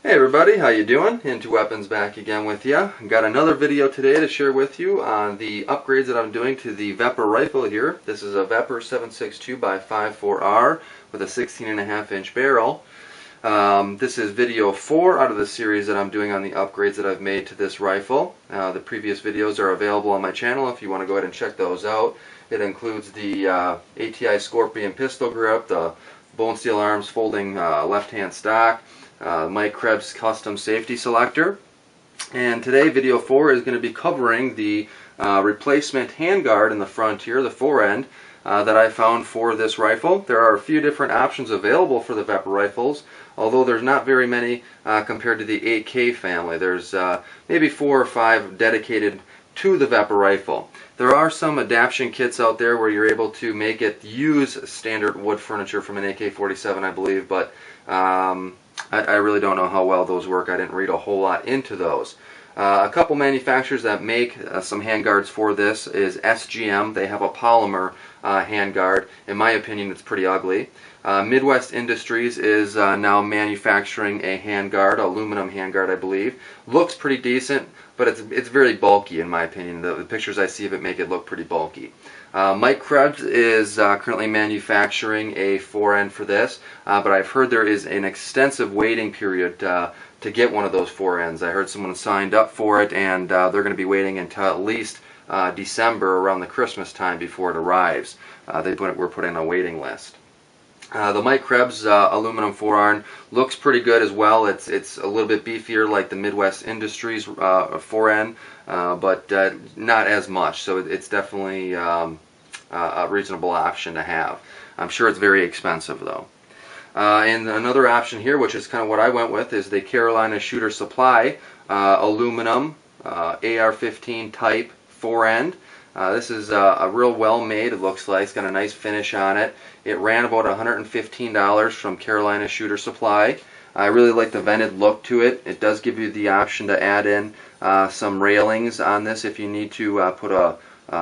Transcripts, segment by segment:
Hey everybody, how you doing? IntoWeapons back again with you. Got another video today to share with you on the upgrades that I'm doing to the VEPR rifle here. This is a VEPR 7.62x54R with a 16.5-inch barrel. This is video 4 out of the series that I'm doing on the upgrades that I've made to this rifle. The previous videos are available on my channel if you want to go ahead and check those out. It includes the ATI Scorpion pistol grip, the bone steel arms folding left-hand stock, Mike Krebs custom safety selector, and today video 4 is going to be covering the replacement handguard in the front here, the forend, that I found for this rifle. There are a few different options available for the VEPR rifles, although there's not very many compared to the AK family. There's maybe 4 or 5 dedicated to the VEPR rifle. There are some adaptation kits out there where you're able to make it use standard wood furniture from an AK-47, I believe, but I really don't know how well those work. I didn't read a whole lot into those. A couple manufacturers that make some handguards for this is SGM. They have a polymer handguard. In my opinion, it's pretty ugly. Midwest Industries is now manufacturing a handguard, aluminum handguard, I believe. Looks pretty decent, but it's very bulky in my opinion. The pictures I see of it make it look pretty bulky. Mike Krebs is currently manufacturing a forend for this, but I've heard there is an extensive waiting period to get one of those forends. I heard someone signed up for it, and they're going to be waiting until at least December, around the Christmas time, before it arrives. We're put in a waiting list. The Mike Krebs aluminum forearm looks pretty good as well. It's a little bit beefier like the Midwest Industries forend, but not as much. So it's definitely a reasonable option to have. I'm sure it's very expensive though. And another option here, which is kind of what I went with, is the Carolina Shooter Supply aluminum AR-15 type forend. This is a real well made, it looks like. It's got a nice finish on it. It ran about $115 from Carolina Shooter Supply. I really like the vented look to it. It does give you the option to add in some railings on this if you need to put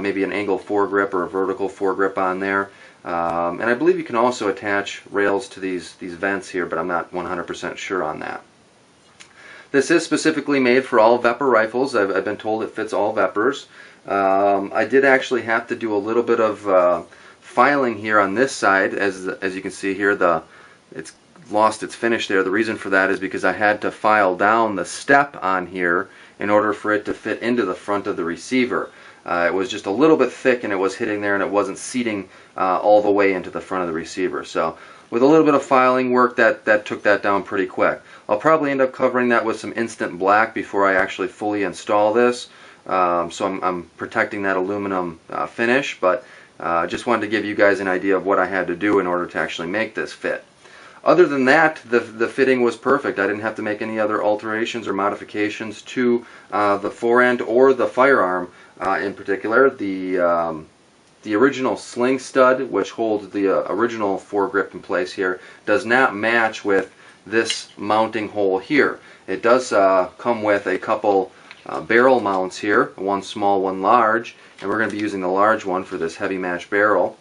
maybe an angle foregrip or a vertical foregrip on there. And I believe you can also attach rails to these vents here, but I'm not 100% sure on that. This is specifically made for all VEPR rifles. I've been told it fits all VEPRs. I did actually have to do a little bit of filing here on this side. As you can see here, it's lost its finish there. The reason for that is because I had to file down the step on here in order for it to fit into the front of the receiver. It was just a little bit thick, and it was hitting there, and it wasn't seating all the way into the front of the receiver. So with a little bit of filing work, that took that down pretty quick. I'll probably end up covering that with some instant black before I actually fully install this. So I'm protecting that aluminum finish, but just wanted to give you guys an idea of what I had to do in order to actually make this fit. Other than that, the fitting was perfect. I didn't have to make any other alterations or modifications to the forend or the firearm in particular. The original sling stud, which holds the original foregrip in place here, does not match with this mounting hole here. It does come with a couple barrel mounts here, one small, one large, and we're going to be using the large one for this heavy match barrel.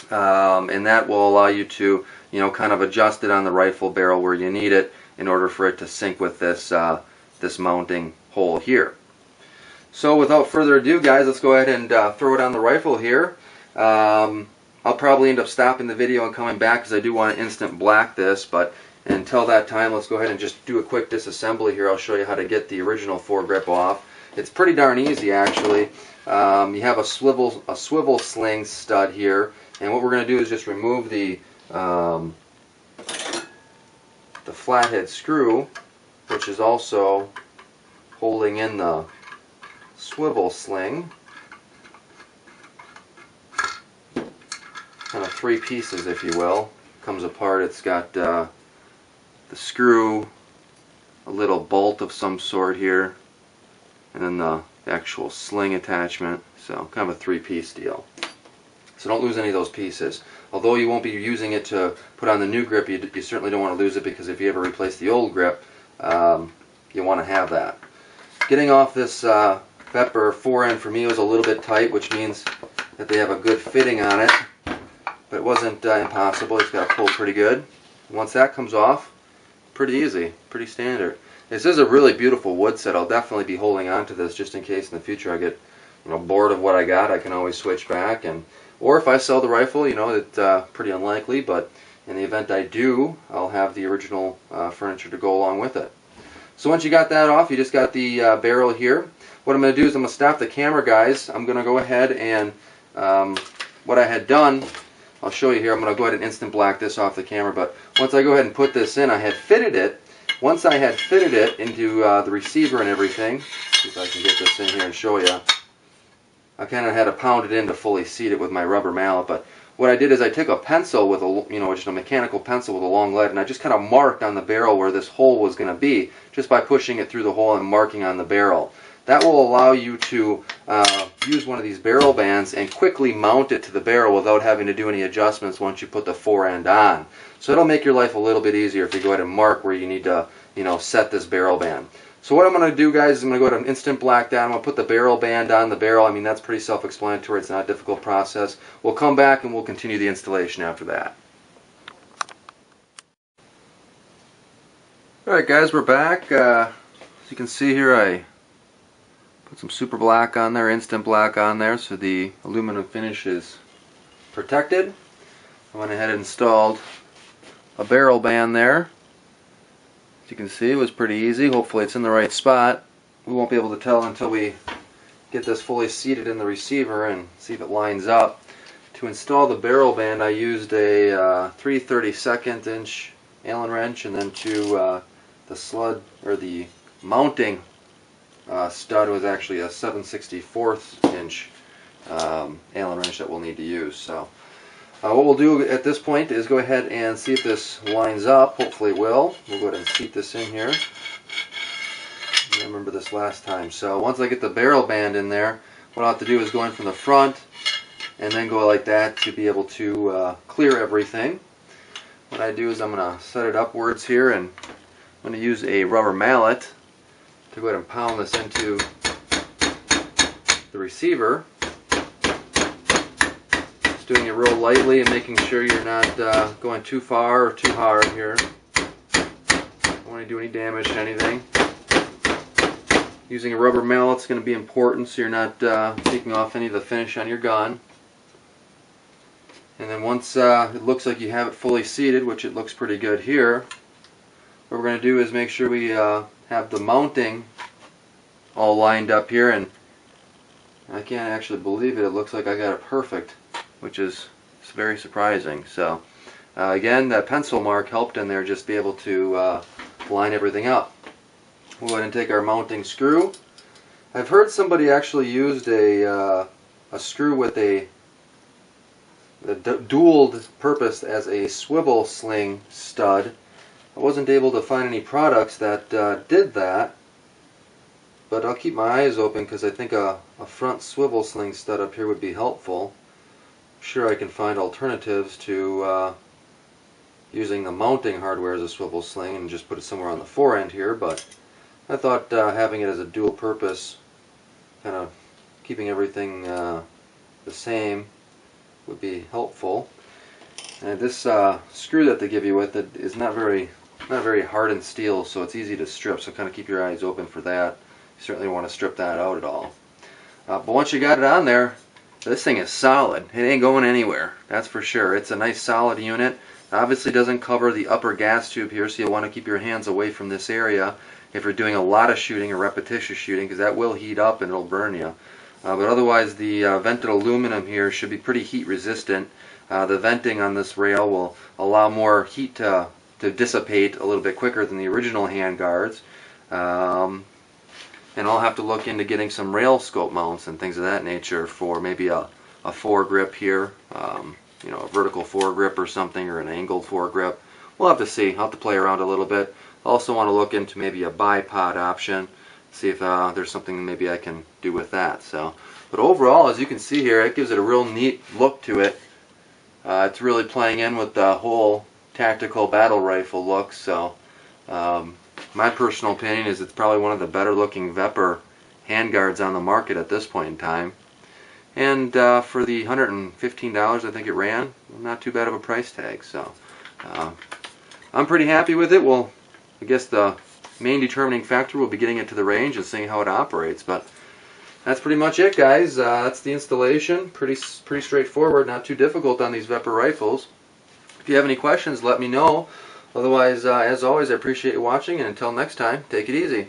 And that will allow you to, kind of adjust it on the rifle barrel where you need it in order for it to sync with this this mounting hole here. So without further ado, guys, let's go ahead and throw it on the rifle here. I'll probably end up stopping the video and coming back because I do want to instant black this, but until that time, let's go ahead and just do a quick disassembly here. I'll show you how to get the original foregrip off. It's pretty darn easy, actually. You have a swivel sling stud here, and what we're going to do is just remove the flathead screw, which is also holding in the swivel sling. Kind of 3 pieces, if you will. Comes apart. It's got the screw, a little bolt of some sort here, and then the actual sling attachment. So kind of a 3-piece deal. So don't lose any of those pieces. Although you won't be using it to put on the new grip, you certainly don't want to lose it, because if you ever replace the old grip, you want to have that. Getting off this VEPR forend for me was a little bit tight, which means that they have a good fitting on it, but it wasn't impossible. It's got to pull pretty good. Once that comes off, pretty easy, pretty standard. This is a really beautiful wood set. I'll definitely be holding on to this just in case in the future I get bored of what I got. I can always switch back, or if I sell the rifle, it's pretty unlikely, but in the event I do, I'll have the original furniture to go along with it. So once you got that off, you just got the barrel here. What I'm going to do is I'm going to stop the camera, guys. I'm going to go ahead and what I had done, I'll show you here. I'm going to go ahead and instant black this off the camera, but once I go ahead and put this in, I had fitted it. Once I had fitted it into the receiver and everything, see if I can get this in here and show you. I kind of had to pound it in to fully seat it with my rubber mallet, but what I did is I took a pencil with just a mechanical pencil with a long lead, and I just kind of marked on the barrel where this hole was going to be, just by pushing it through the hole and marking on the barrel. That will allow you to use one of these barrel bands and quickly mount it to the barrel without having to do any adjustments once you put the fore end on. So it'll make your life a little bit easier if you go ahead and mark where you need to set this barrel band. So what I'm going to do, guys, is I'm going to go ahead and instant black that. I'm going to put the barrel band on the barrel. I mean, that's pretty self-explanatory. It's not a difficult process. We'll come back and we'll continue the installation after that. Alright, guys, we're back. As you can see here, I put some super black on there, instant black on there, so the aluminum finish is protected. I went ahead and installed a barrel band there. As you can see, it was pretty easy. Hopefully it's in the right spot. We won't be able to tell until we get this fully seated in the receiver and see if it lines up. To install the barrel band, I used a 3/32 inch Allen wrench, and then to the mounting stud was actually a 7/64 inch Allen wrench that we'll need to use. So what we'll do at this point is go ahead and see if this lines up. Hopefully it will. We'll go ahead and seat this in here. I remember this last time. So once I get the barrel band in there, what I'll have to do is go in from the front and then go like that to be able to clear everything. What I do is I'm going to set it upwards here, and I'm going to use a rubber mallet to go ahead and pound this into the receiver. Doing it real lightly and making sure you're not going too far or too hard here. Don't want to do any damage to anything. Using a rubber mallet is going to be important so you're not taking off any of the finish on your gun. And then once it looks like you have it fully seated, which it looks pretty good here, what we're going to do is make sure we have the mounting all lined up here, and I can't actually believe it. It looks like I got it perfect, which is very surprising. So again, that pencil mark helped in there just be able to line everything up. We'll go ahead and take our mounting screw. I've heard somebody actually used a screw with a dualed purpose as a swivel sling stud. I wasn't able to find any products that did that, but I'll keep my eyes open because I think a front swivel sling stud up here would be helpful. Sure, I can find alternatives to using the mounting hardware as a swivel sling and just put it somewhere on the fore end here, but I thought having it as a dual purpose, kind of keeping everything the same, would be helpful. And this screw that they give you with it is not very hardened steel, so it's easy to strip, so kind of keep your eyes open for that. You certainly want to strip that out at all. But once you got it on there, this thing is solid. It ain't going anywhere, that's for sure. It's a nice solid unit. Obviously doesn't cover the upper gas tube here, so you'll want to keep your hands away from this area if you're doing a lot of shooting or repetitious shooting, because that will heat up and it'll burn you. But otherwise, the vented aluminum here should be pretty heat resistant. The venting on this rail will allow more heat to dissipate a little bit quicker than the original handguards. And I'll have to look into getting some rail scope mounts and things of that nature for maybe a foregrip here, you know, a vertical foregrip or something, or an angled foregrip. We'll have to see. I'll have to play around a little bit. I also want to look into maybe a bipod option, see if there's something maybe I can do with that. So, but overall, as you can see here, it gives it a real neat look to it. It's really playing in with the whole tactical battle rifle look. So my personal opinion is it's probably one of the better looking VEPR handguards on the market at this point in time. And for the $115 I think it ran, not too bad of a price tag. So I'm pretty happy with it. We'll I guess the main determining factor will be getting it to the range and seeing how it operates. But that's pretty much it, guys. That's the installation. Pretty straightforward, not too difficult on these VEPR rifles. If you have any questions, let me know. Otherwise, as always, I appreciate you watching, and until next time, take it easy.